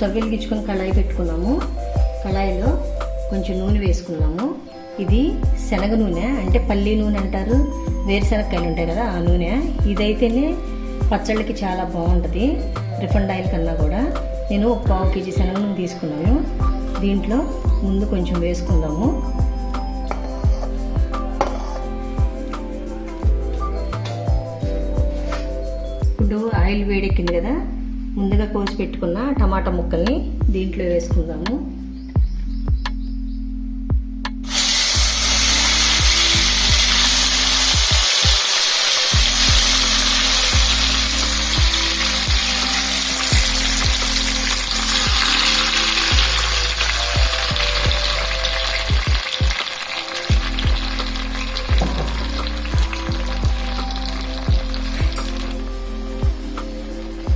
Stove వెలిగించుకొని కళాయి పెట్టుకున్నాము. కళాయిలో కొంచెం నూనె వేసుకున్నాము. ఇది శనగ నూనె, అంటే పల్లి నూనె అంటారు, వేరుశనగకాయలు ఉంటాయి కదా ఆ నూనె. ఇదైతేనే పచ్చళ్ళకి చాలా బాగుంటుంది రిఫైండ్ ఆయిల్ కన్నా కూడా. నేను 1/4 kg శనగ నూనె తీసుకున్నాను. దీంట్లో ముందు కొంచెం వేసుకుందాము. ఇప్పుడు ఆయిల్ వేడెక్కింది కదా, ముందుగా కోసి పెట్టుకున్న టమాటా ముక్కల్ని దీంట్లో వేసుకుందాము.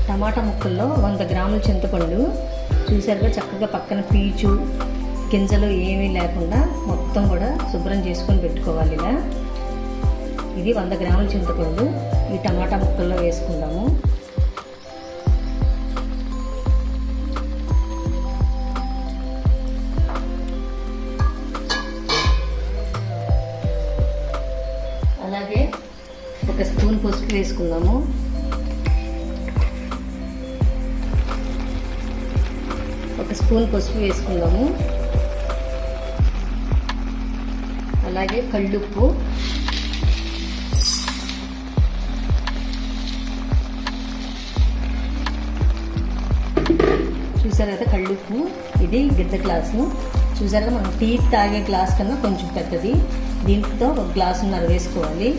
టమాటా ముక్కల్లో 100 గ్రాముల చింతపండు చూసారుగా, చక్కగా పక్కన పీచు గింజలు ఏమీ లేకుండా మొత్తం కూడా శుభ్రం చేసుకొని పెట్టుకోవాలి ఇలా. ఇది 100 గ్రాముల చింతపండు ఈ టమాటా ముక్కల్లో వేసుకుందాము. అలాగే 1 స్పూన్ పసుపు వేసుకుందాము. స్పూన్ పసుపు వేసుకుందాము. అలాగే కళ్ళుప్పు, చూసారు కదా కళ్ళుప్పు. ఇది గిద్ద గ్లాసు, చూసారు కదా మనం టీ తాగే గ్లాస్ కన్నా కొంచెం పెద్దది. దీంతో 1 గ్లాసున్నర వేసుకోవాలి.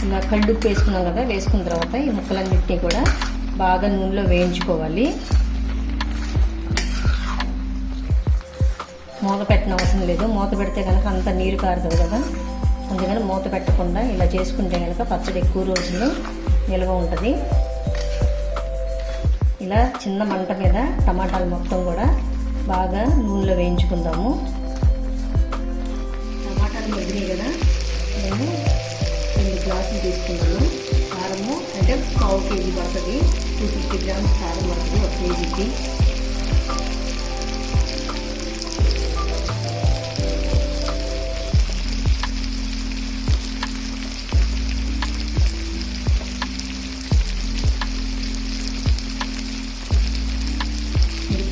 ఇలా కళ్ళుప్పు వేసుకున్నాం కదా, వేసుకున్న తర్వాత ఈ ముక్కలన్నింటినీ కూడా బాగా నూనెలో వేయించుకోవాలి. మూత పెట్టిన అవసరం లేదు, మూత పెడితే కనుక అంత నీరు కారుతుంది కదా, అందుకని మూత పెట్టకుండా ఇలా చేసుకుంటే కనుక పచ్చడి ఎక్కువ రోజులు నిల్వ ఉంటుంది. ఇలా చిన్న మంట మీద టమాటాలు మొత్తం కూడా బాగా నూనెలో వేయించుకుందాము. టమాటాలు మగ్గినాయి కదా, నేను 2 గ్లాసులు తీసుకున్నాను. కారము అంటే 1/4 kg పడుతుంది, 250 గ్రామ్స్ కారం పడుతుంది 1 kgకి.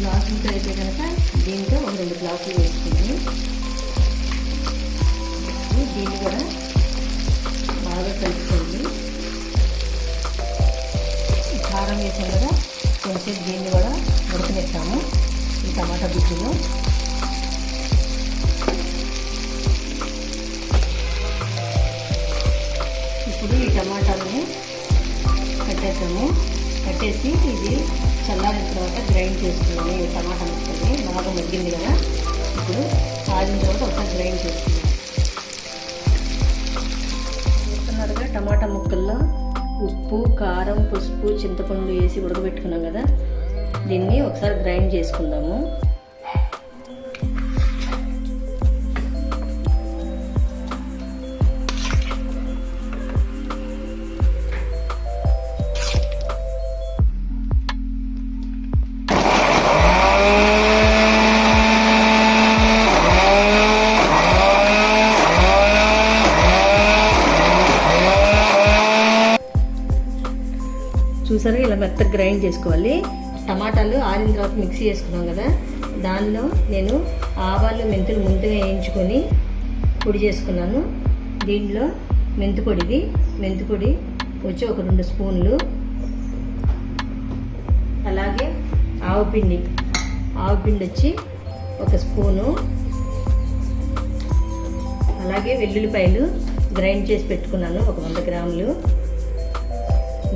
గ్లాసులతో అయితే కనుక దీంతో 2 గ్లాసులు వేసుకుంటాను. దీన్ని కూడా బాగా కలుపుకోండి. కారం వేసాం కదా, కొంచెం దీన్ని కూడా ఉడకనిస్తాము ఈ టమాటా గుజ్జులో. ఇప్పుడు ఈ టమాటాలని కట్టేసి ఇది చల్లారిన తర్వాత గ్రైండ్ చేసుకున్నాము. ఈ టమాటా ముక్కల్ని బాగా మగ్గింది కదా, ఇప్పుడు ఆగిన తర్వాత ఒకసారి గ్రైండ్ చేసుకున్నాము. టమాటా ముక్కల్లో ఉప్పు, కారం, పసుపు, చింతపండు వేసి ఉడకబెట్టుకున్నాం కదా, దీన్ని ఒకసారి గ్రైండ్ చేసుకుందాము. చూసారా, ఇలా మెత్తగా గ్రైండ్ చేసుకోవాలి. టమాటాలు ఆరిన తర్వాత మిక్సీ చేసుకున్నాం కదా, దానిలో నేను ఆవాలు, మెంతులు ముందుగా వేయించుకొని పొడి చేసుకున్నాను. దీంట్లో మెంతిపొడి వచ్చి ఒక 2 స్పూన్లు, అలాగే ఆవుపిండి వచ్చి 1 స్పూను, అలాగే వెల్లుల్లిపాయలు గ్రైండ్ చేసి పెట్టుకున్నాను ఒక 100 గ్రాములు.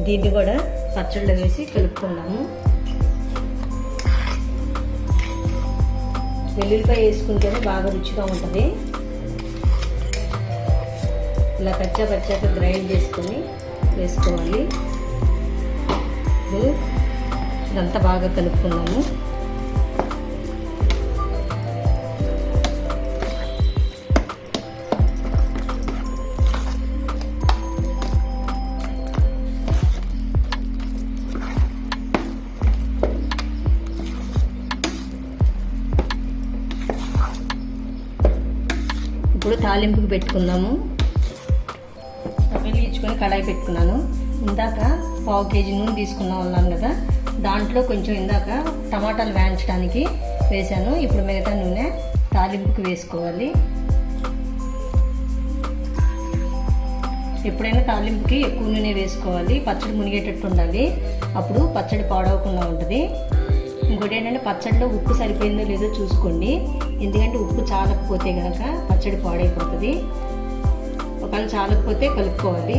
దీన్ని కూడా పచ్చళ్ళలో వేసి కలుపుకున్నాము. వెల్లుల్లిపాయ వేసుకుంటేనే బాగా రుచిగా ఉంటుంది. ఇలా పచ్చాగా గ్రైండ్ చేసుకొని వేసుకోవాలి. ఇదంతా బాగా కలుపుకున్నాము. ఇప్పుడు తాలింపుకి పెట్టుకుందాము. వెలిగించుకొని కడాయి పెట్టుకున్నాను. ఇందాక 1/2 కేజీ నూనె తీసుకున్నాం అన్నాను కదా, దాంట్లో కొంచెం ఇందాక టమాటాలు వేయించడానికి వేసాను. ఇప్పుడు మిగతా నూనె తాలింపుకి వేసుకోవాలి. ఎప్పుడైనా తాలింపుకి ఎక్కువ నూనె వేసుకోవాలి. పచ్చడి మునిగేటట్టు ఉండాలి, అప్పుడు పచ్చడి పాడవకుండా ఉంటుంది. ఇంకోటి ఏంటంటే పచ్చడిలో ఉప్పు సరిపోయిందో లేదో చూసుకోండి, ఎందుకంటే ఉప్పు చాలకపోతే కనుక పచ్చడి పాడైపోతుంది. ఒకవేళ చాలకపోతే కలుపుకోవాలి,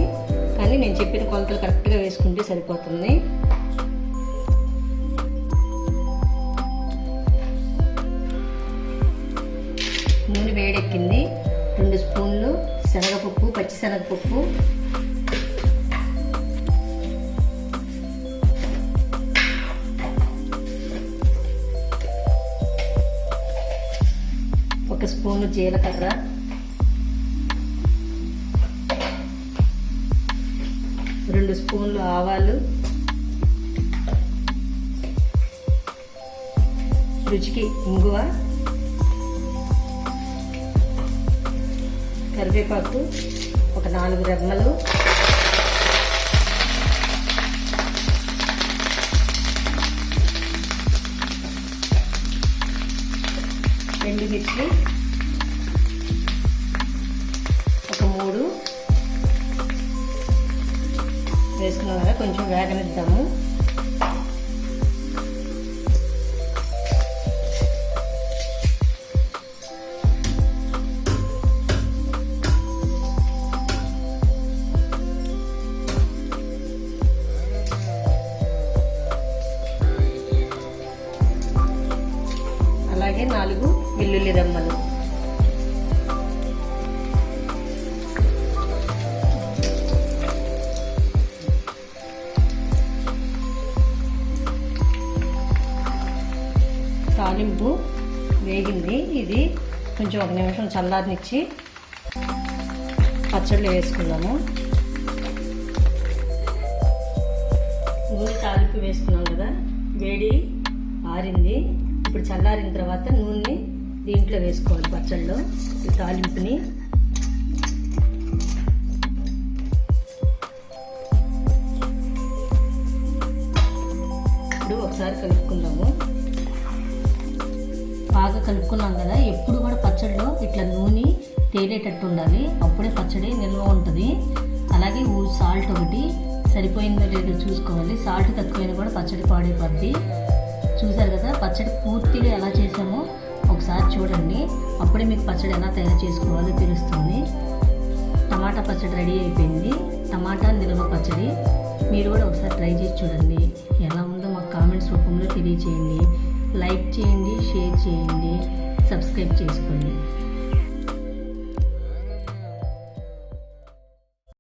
కానీ నేను చెప్పిన కొలతలు కరెక్ట్గా వేసుకుంటే సరిపోతుంది. నూనె వేడెక్కింది. 2 స్పూన్లు శనగపప్పు, పచ్చిశనగపప్పు, ఒక స్పూను జీలకర్ర, 2 స్పూన్లు ఆవాలు, రుచికి ఇంగువ, కరివేపాకు ఒక 4 రెమ్మలు, ఎండుమిర్చి ఒక 3 వేసుకున్నాం కదా, కొంచెం వేగనిద్దాము. అలాగే 4 వెల్లుల్లి రెమ్మలు. తాలింపు వేగింది. ఇది కొంచెం 1 నిమిషం చల్లారనిచ్చి పచ్చడిలో వేసుకున్నాము. నూనె తాలింపు వేసుకున్నాం కదా, వేడి ఆరింది. ఇప్పుడు చల్లారిన తర్వాత నూనె దీంట్లో వేసుకోవాలి పచ్చడిలో, ఈ తాలింపుని. ఇప్పుడు ఒకసారి కలుపుకుందాము. బాగా కలుపుకున్నాం కదా, ఎప్పుడు కూడా పచ్చడిలో ఇట్లా నూనె తేలేటట్టు ఉండాలి, అప్పుడే పచ్చడి నిల్వ ఉంటుంది. అలాగే సాల్ట్ ఒకటి సరిపోయిందో లేదో చూసుకోవాలి, సాల్ట్ తక్కువైనా కూడా పచ్చడి పాడైపోద్ది. చూసారు కదా, పచ్చడి పూర్తిగా ఎలా చేసామో ఒకసారి చూడండి, అప్పుడే మీకు పచ్చడి ఎలా తయారు చేసుకోవాలో తెలుస్తుంది. టమాటా పచ్చడి రెడీ అయిపోయింది, టమాటా నిల్వ పచ్చడి. మీరు కూడా ఒకసారి ట్రై చేసి చూడండి, ఎలా ఉందో మాకు కామెంట్స్ రూపంలో తెలియచేయండి. లైక్ చేయండి, షేర్ చేయండి, సబ్స్క్రైబ్ చేసుకోండి.